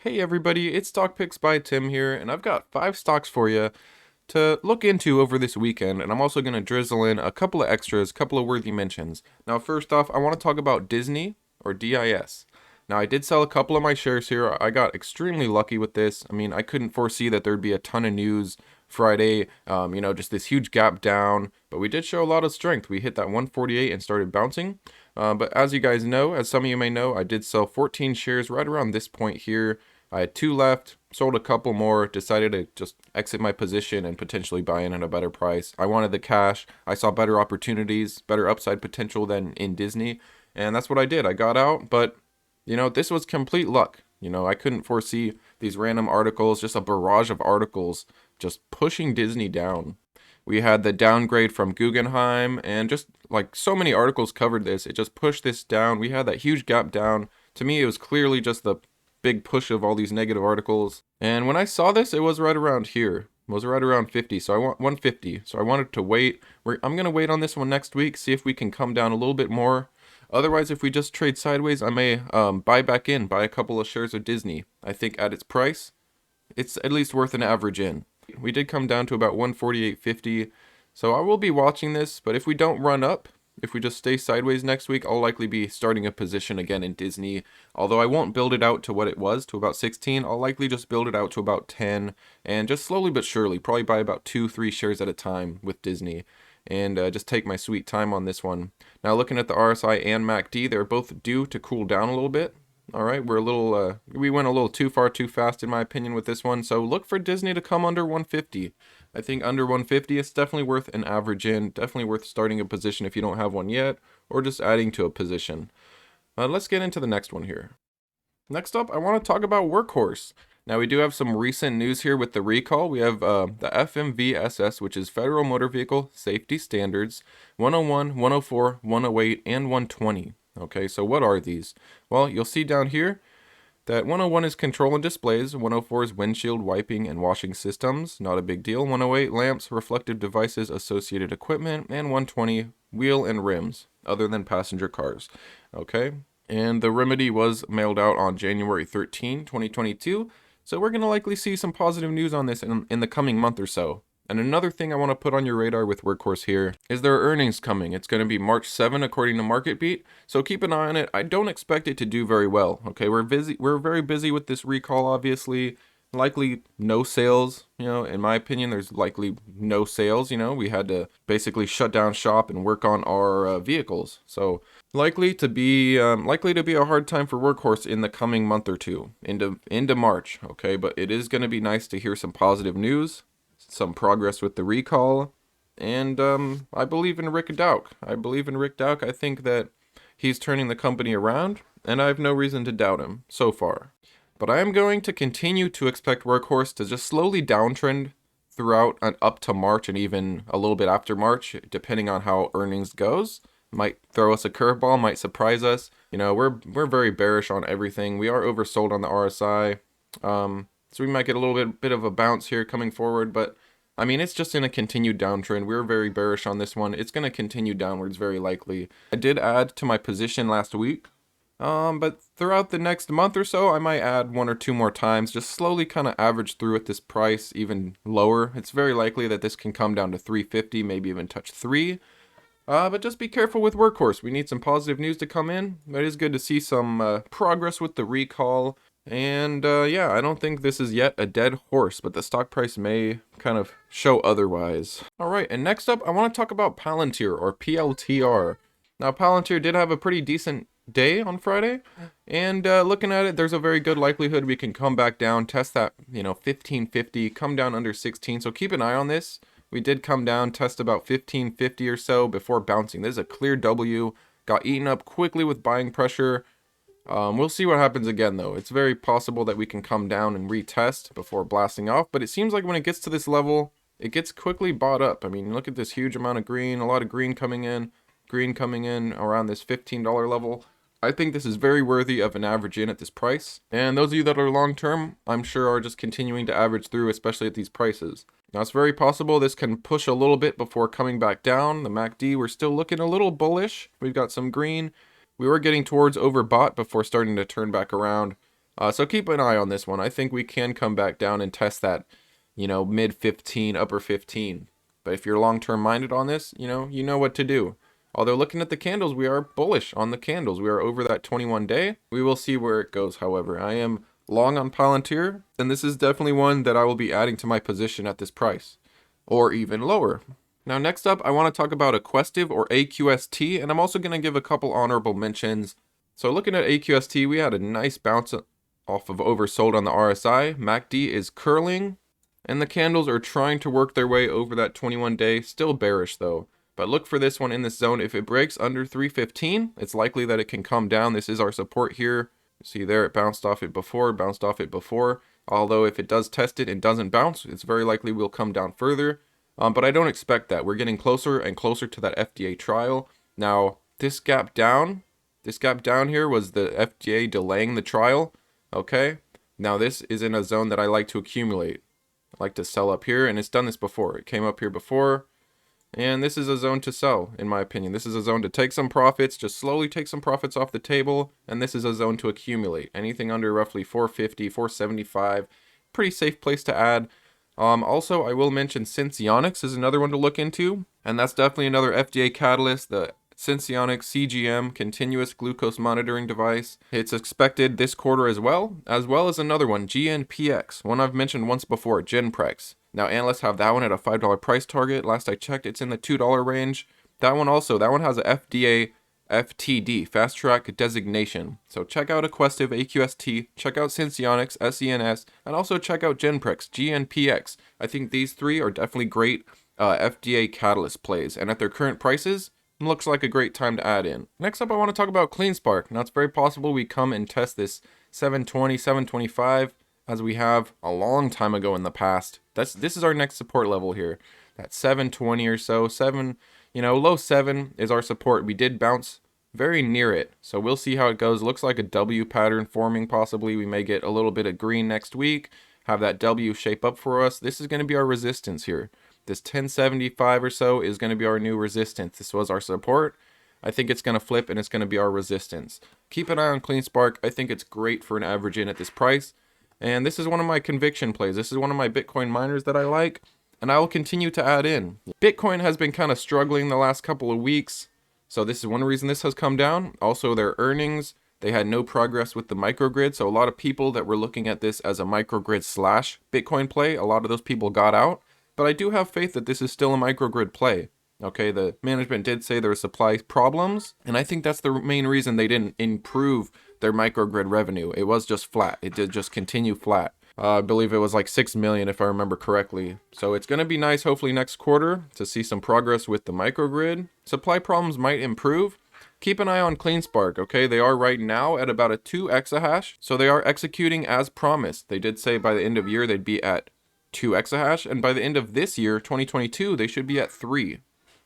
Hey everybody, it's Stock Picks by Tim here, and I've got 5 stocks for you to look into over this weekend, and I'm also going to drizzle in a couple of extras, couple of worthy mentions. Now first off, I want to talk about Disney, or DIS. Now I did sell a couple of my shares here. I got extremely lucky with this. I mean, I couldn't foresee that there'd be a ton of news Friday, just this huge gap down, but we did show a lot of strength. We hit that 148 and started bouncing. But as you guys know, as some of you may know, I did sell 14 shares right around this point here. I had 2 left, sold a couple more, decided to just exit my position and potentially buy in at a better price. I wanted the cash. I saw better opportunities, better upside potential than in Disney, and that's what I did. I got out, but this was complete luck. I couldn't foresee these random articles, just a barrage of articles just pushing Disney down. We had the downgrade from Guggenheim, and just like so many articles covered this, it just pushed this down. We had that huge gap down. To me, it was clearly just the big push of all these negative articles. And when I saw this, it was right around here. It was right around 50, so I want 150. So I wanted to wait. I'm going to wait on this one next week, see if we can come down a little bit more. Otherwise, if we just trade sideways, I may buy a couple of shares of Disney. I think at its price, it's at least worth an average in. We did come down to about 148.50, so I will be watching this, but if we don't run up, if we just stay sideways next week, I'll likely be starting a position again in Disney. Although I won't build it out to what it was, to about 16, I'll likely just build it out to about 10, and just slowly but surely, probably buy about 2-3 shares at a time with Disney, and just take my sweet time on this one. Now looking at the RSI and MACD, they're both due to cool down a little bit. All right, we went a little too far too fast in my opinion with this one, so look for Disney to come under 150. I think under 150 it's definitely worth an average in, definitely worth starting a position if you don't have one yet, or just adding to a position. Let's get into the next one here. Next up, I want to talk about Wkhs. Now we do have some recent news here with the recall. We have the FMVSS, which is Federal Motor Vehicle Safety Standards, 101, 104, 108, and 120. Okay, so what are these? Well, you'll see down here that 101 is control and displays, 104 is windshield wiping and washing systems, not a big deal, 108 lamps, reflective devices, associated equipment, and 120 wheel and rims, other than passenger cars. Okay, and the remedy was mailed out on January 13, 2022, so we're going to likely see some positive news on this in the coming month or so. And another thing I want to put on your radar with Wkhs here is their earnings coming. It's going to be March 7 according to MarketBeat, so keep an eye on it. I don't expect it to do very well. Okay, we're very busy with this recall, obviously. Likely no sales, in my opinion, there's likely no sales. We had to basically shut down shop and work on our vehicles. So likely to be a hard time for Wkhs in the coming month or two into March. Okay, but it is going to be nice to hear some positive news, some progress with the recall, and I believe in Rick Dauk. I think that he's turning the company around, and I have no reason to doubt him so far. But I am going to continue to expect Wkhs to just slowly downtrend throughout and up to March and even a little bit after March, depending on how earnings goes. Might throw us a curveball, might surprise us. We're very bearish on everything. We are oversold on the RSI. So we might get a little bit of a bounce here coming forward, but I mean, it's just in a continued downtrend. We're very bearish on this one. It's going to continue downwards very likely. I did add to my position last week, but throughout the next month or so, I might add 1 or 2 more times, just slowly kind of average through at this price, even lower. It's very likely that this can come down to 350, maybe even touch 3. But just be careful with Wkhs. We need some positive news to come in. It is good to see some progress with the recall. And I don't think this is yet a dead horse, but the stock price may kind of show otherwise. Alright, and next up, I want to talk about Palantir, or PLTR. Now, Palantir did have a pretty decent day on Friday, and looking at it, there's a very good likelihood we can come back down, test that, 1550, come down under 16, so keep an eye on this. We did come down, test about 1550 or so before bouncing. This is a clear W, got eaten up quickly with buying pressure. We'll see what happens again, though. It's very possible that we can come down and retest before blasting off, but it seems like when it gets to this level, it gets quickly bought up. I mean, look at this huge amount of green, a lot of green coming in around this $15 level. I think this is very worthy of an average in at this price, and those of you that are long-term, I'm sure are just continuing to average through, especially at these prices. Now, it's very possible this can push a little bit before coming back down. The MACD, we're still looking a little bullish. We've got some green. We were getting towards overbought before starting to turn back around. So keep an eye on this one. I think we can come back down and test that, mid 15, upper 15. But if you're long-term minded on this, you know what to do. Although looking at the candles, we are bullish on the candles. We are over that 21 day. We will see where it goes, however. I am long on Palantir, and this is definitely one that I will be adding to my position at this price, or even lower. Now next up, I want to talk about Aquestive or AQST, and I'm also going to give a couple honorable mentions. So looking at AQST, we had a nice bounce off of oversold on the RSI. MACD is curling, and the candles are trying to work their way over that 21 day, still bearish though. But look for this one in this zone. If it breaks under 315, it's likely that it can come down. This is our support here. See there, it bounced off it before. Although if it does test it and doesn't bounce, it's very likely we'll come down further. But I don't expect that. We're getting closer and closer to that FDA trial. Now, this gap down here was the FDA delaying the trial. Okay. Now this is in a zone that I like to accumulate. I like to sell up here, and it's done this before. It came up here before. And this is a zone to sell, in my opinion. This is a zone to take some profits, just slowly take some profits off the table. And this is a zone to accumulate. Anything under roughly 450, 475, pretty safe place to add. Also, I will mention Senseonics is another one to look into. And that's definitely another FDA catalyst, the Senseonics CGM, continuous glucose monitoring device. It's expected this quarter as well as another one, GNPX, one I've mentioned once before, Genprex. Now, analysts have that one at a $5 price target. Last I checked, it's in the $2 range. That one has a FDA FTD, Fast Track Designation. So check out Aquestive, AQST, check out Senseonics, SENS, and also check out Genprex, GNPX. I think these three are definitely great FDA catalyst plays. And at their current prices, looks like a great time to add in. Next up, I want to talk about CleanSpark. Now, it's very possible we come and test this 720, 725, as we have a long time ago in the past. This is our next support level here. That 720 or so, low 7 is our support. We did bounce very near it, so we'll see how it goes. Looks like a W pattern forming possibly. We may get a little bit of green next week, have that W shape up for us. This is going to be our resistance here. This 1075 or so is going to be our new resistance. This was our support. I think it's going to flip and it's going to be our resistance. Keep an eye on CleanSpark. I think it's great for an average in at this price. And this is one of my conviction plays. This is one of my Bitcoin miners that I like, and I will continue to add in. Bitcoin has been kind of struggling the last couple of weeks, so this is one reason this has come down. Also, their earnings, they had no progress with the microgrid, so a lot of people that were looking at this as a microgrid slash Bitcoin play, a lot of those people got out. But I do have faith that this is still a microgrid play. Okay, the management did say there were supply problems, and I think that's the main reason they didn't improve their microgrid revenue. It was just flat. It did just continue flat. I believe it was like 6 million if I remember correctly. So it's going to be nice hopefully next quarter to see some progress with the microgrid. Supply problems might improve. Keep an eye on CleanSpark, okay? They are right now at about a 2 exahash, so they are executing as promised. They did say by the end of year they'd be at 2 exahash, and by the end of this year, 2022, they should be at 3.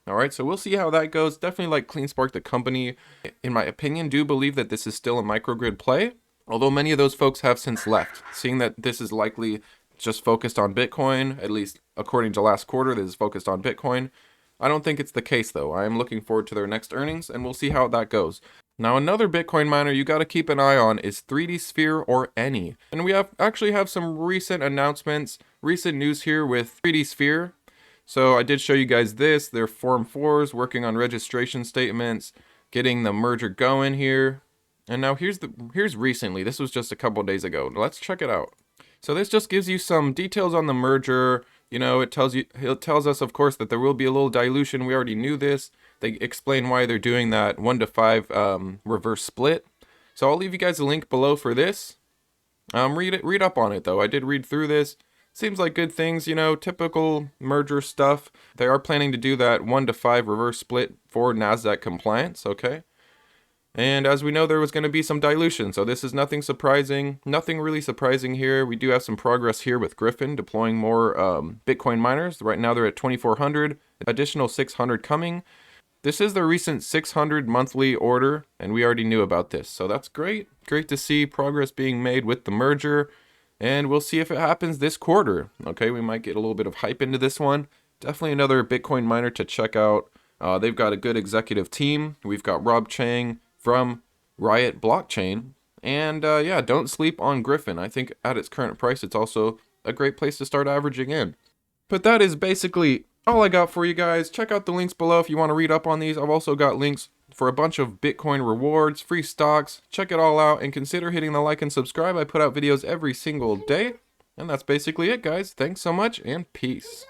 All right, so we'll see how that goes. Definitely like CleanSpark, the company, in my opinion, do believe that this is still a microgrid play, although many of those folks have since left. Seeing that this is likely just focused on Bitcoin, at least according to last quarter, this is focused on Bitcoin. I don't think it's the case, though. I am looking forward to their next earnings, and we'll see how that goes. Now, another Bitcoin miner you got to keep an eye on is 3D Sphere or Any. And we actually have some recent announcements, recent news here with 3D Sphere. So I did show you guys this. They're Form 4s, working on registration statements, getting the merger going here. And now here's recently. This was just a couple days ago. Let's check it out. So this just gives you some details on the merger. It tells us, of course, that there will be a little dilution. We already knew this. They explain why they're doing that 1-to-5 reverse split. So I'll leave you guys a link below for this. Read up on it though. I did read through this. Seems like good things, typical merger stuff. They are planning to do that 1-to-5 reverse split for NASDAQ compliance, okay? And as we know, there was going to be some dilution, so this is nothing surprising. Nothing really surprising here. We do have some progress here with Gryphon deploying more Bitcoin miners. Right now they're at 2,400, additional 600 coming. This is the recent 600 monthly order, and we already knew about this, so that's great. Great to see progress being made with the merger. And we'll see if it happens this quarter. Okay, we might get a little bit of hype into this one. Definitely another Bitcoin miner to check out. They've got a good executive team. We've got Rob Chang from Riot Blockchain. And yeah, don't sleep on Gryphon. I think at its current price, it's also a great place to start averaging in. But that is basically all I got for you guys. Check out the links below if you want to read up on these. I've also got links for a bunch of Bitcoin rewards, free stocks. Check it all out and consider hitting the like and subscribe. I put out videos every single day. And that's basically it, guys. Thanks so much and peace.